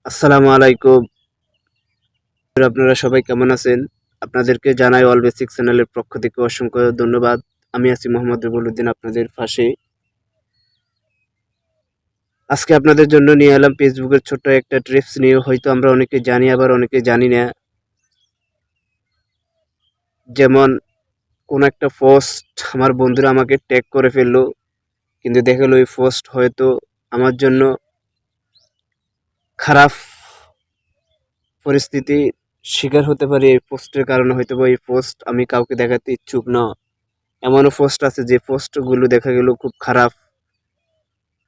আসসালামু আলাইকুম। আপনারা সবাই কেমন আছেন? আপনাদেরকে জানাই অল বেসিক চ্যানেলের পক্ষ থেকে অসংখ্য ধন্যবাদ। আমি আছি মোহাম্মদ রুবুলউদ্দিন আপনাদের পাশে। আজকে আপনাদের জন্য নিয়ে এলাম ফেসবুকের ছোট্ট একটা টিপস নিয়ে। হয়তো আমরা অনেকে জানি আবার অনেকে জানি না। যেমন কোন একটা পোস্ট আমার বন্ধুরা আমাকে ট্যাগ করে ফেললো, কিন্তু দেখা গেল ওই পোস্ট হয়তো আমার জন্য খারাপ পরিস্থিতি শিকার হতে পারি। এই পোস্টের কারণে হয়তো বা এই পোস্ট আমি কাউকে দেখাতে ইচ্ছুক না। এমনও পোস্ট আছে যে পোস্টগুলো দেখা গেল খুব খারাপ।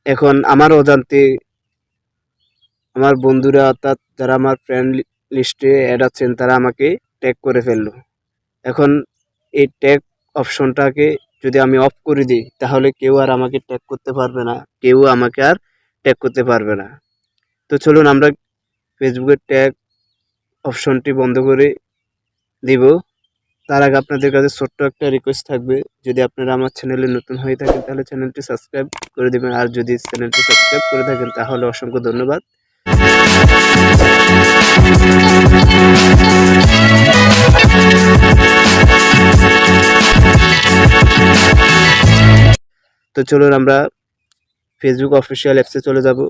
এখন আমার অজান্তে আমার বন্ধুরা অর্থাৎ যারা আমার ফ্রেন্ড লিস্টে অ্যাড আছেন তারা আমাকে ট্যাগ করে ফেললো। এখন এই ট্যাগ অপশনটাকে যদি আমি অফ করে দিই তাহলে কেউ আর আমাকে ট্যাগ করতে পারবে না, কেউ আমাকে আর ট্যাগ করতে পারবে না। তো চলুন আমরা ফেসবুকের ট্যাগ অপশনটি বন্ধ করে দিব। তার আগে আপনাদের কাছে ছোট্ট একটা রিকোয়েস্ট থাকবে, যদি আপনারা আমার চ্যানেলে নতুন হয়ে থাকেন তাহলে চ্যানেলটি সাবস্ক্রাইব করে দেবেন, আর যদি চ্যানেলটি সাবস্ক্রাইব করে থাকেন তাহলে অসংখ্য ধন্যবাদ। তো চলুন আমরা ফেসবুক অফিসিয়াল অ্যাপসে চলে যাব।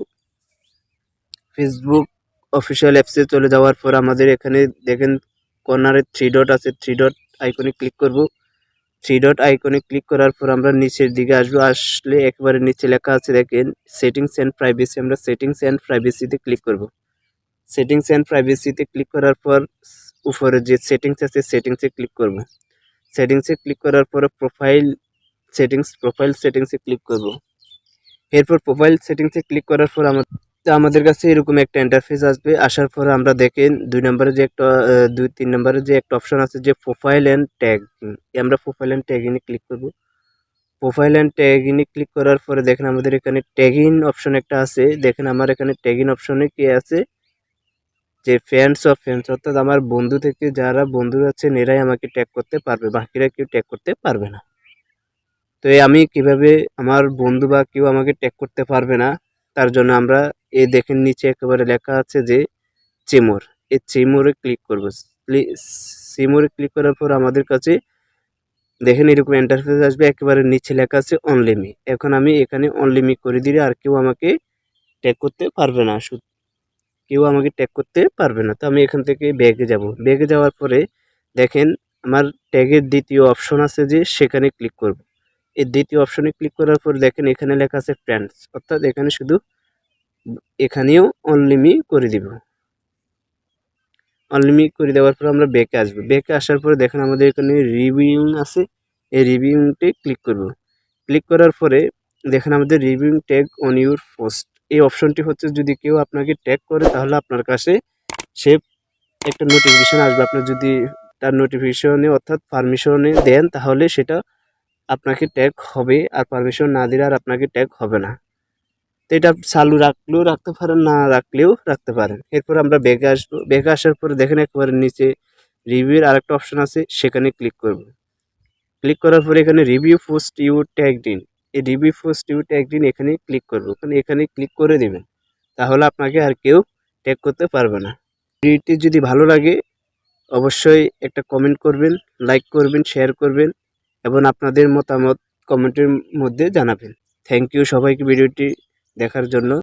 ফেসবুক অফিসিয়াল অ্যাপসে চলে যাওয়ার পর আমাদের এখানে দেখেন কর্নারে থ্রি ডট আছে, থ্রি ডট আইকনে ক্লিক করব। থ্রি ডট আইকনে ক্লিক করার পর আমরা নিচের দিকে আসবো। আসলে একেবারে নিচে লেখা আছে দেখেন সেটিংস অ্যান্ড প্রাইভেসি। আমরা সেটিংস অ্যান্ড প্রাইভেসিতে ক্লিক করব। সেটিংস অ্যান্ড প্রাইভেসিতে ক্লিক করার পর উপরে যে সেটিংস আছে সেটিংসে ক্লিক করব। সেটিংসে ক্লিক করার পরে প্রোফাইল সেটিংসে ক্লিক করব। এরপর প্রোফাইল সেটিংসে ক্লিক করার পর আমাদের কাছে এরকম একটা ইন্টারফেস আসবে। আসার পরে আমরা দেখেন 2 নম্বরে যে একটা অপশন আছে যে প্রোফাইল অ্যান্ড ট্যাগ। আমরা প্রোফাইল অ্যান্ড ট্যাগিনে ক্লিক করব। প্রোফাইল অ্যান্ড ট্যাগিনে ক্লিক করার পরে দেখেন আমাদের এখানে ট্যাগিন অপশন একটা আছে। দেখেন আমার এখানে ট্যাগিন অপশনে কি আছে যে ফ্রেন্ডস অফ ফ্রেন্ডস, অর্থাৎ আমার বন্ধু থেকে যারা বন্ধু আছেন এরাই আমাকে ট্যাগ করতে পারবে, বাকিরা কেউ ট্যাগ করতে পারবে না। তো আমি কিভাবে আমার বন্ধু বা কেউ আমাকে ট্যাগ করতে পারবে না তার জন্য আমরা দেখেন নিচে একেবারে লেখা আছে যে চেমোর, এই চেমোরে ক্লিক করব। চেমোরে ক্লিক করার পর আমাদের কাছে দেখেন এরকম ইন্টারফেস আসবে। একেবারে নিচে লেখা আছে অনলি মি। এখন আমি এখানে অনলি মি করে দিলে আর কেউ আমাকে ট্যাগ করতে পারবে না, কেউ আমাকে ট্যাগ করতে পারবে না। তো আমি এখান থেকে ব্যাগে যাব। ব্যাগে যাওয়ার পরে দেখেন আমার ট্যাগের দ্বিতীয় অপশন আছে যে সেখানে ক্লিক করব। এই দ্বিতীয় অপশনে ক্লিক করার পর দেখেন এখানে লেখা আছে ফ্রেন্ডস, অর্থাৎ এখানে শুধু এখানেও অনলি মি করে দিব। অনলি মি করে দেওয়ার পর আমরা ব্যাকে আসবো। ব্যাকে আসার পরে দেখেন আমাদের এখানে রিভিউং আছে, এই রিভিউংটি ক্লিক করব। ক্লিক করার পরে দেখেন আমাদের রিভিউং ট্যাগ অন ইউর পোস্ট। এই অপশনটি হচ্ছে যদি কেউ আপনাকে ট্যাগ করে তাহলে আপনার কাছে সে একটা নোটিফিকেশন আসবে। আপনার যদি তার নোটিফিকেশনে অর্থাৎ পারমিশনে দেন তাহলে সেটা আপনাকে ট্যাগ হবে, আর পারমিশন না দিলে আর আপনাকে ট্যাগ হবে না। তো এটা চালু রাখলেও রাখতে পারেন, না রাখলেও রাখতে পারেন। এরপর আমরা ব্যাগে আসবো। ব্যাগে আসার পরে দেখেন একেবারে নিচে রিভিউর আরেকটা অপশন আছে, সেখানে ক্লিক করব। ক্লিক করার পরে এখানে review post you tagged in, এই review post you tagged in এখানে ক্লিক করবো। এখানে ক্লিক করে দেবেন, তাহলে আপনাকে আর কেউ ট্যাগ করতে পারবে না। ভিডিওটি যদি ভালো লাগে অবশ্যই একটা কমেন্ট করবেন, লাইক করবেন, শেয়ার করবেন এবং আপনাদের মতামত কমেন্টের মধ্যে জানাবেন। থ্যাংক ইউ সবাইকে ভিডিওটি দেখার জন্য।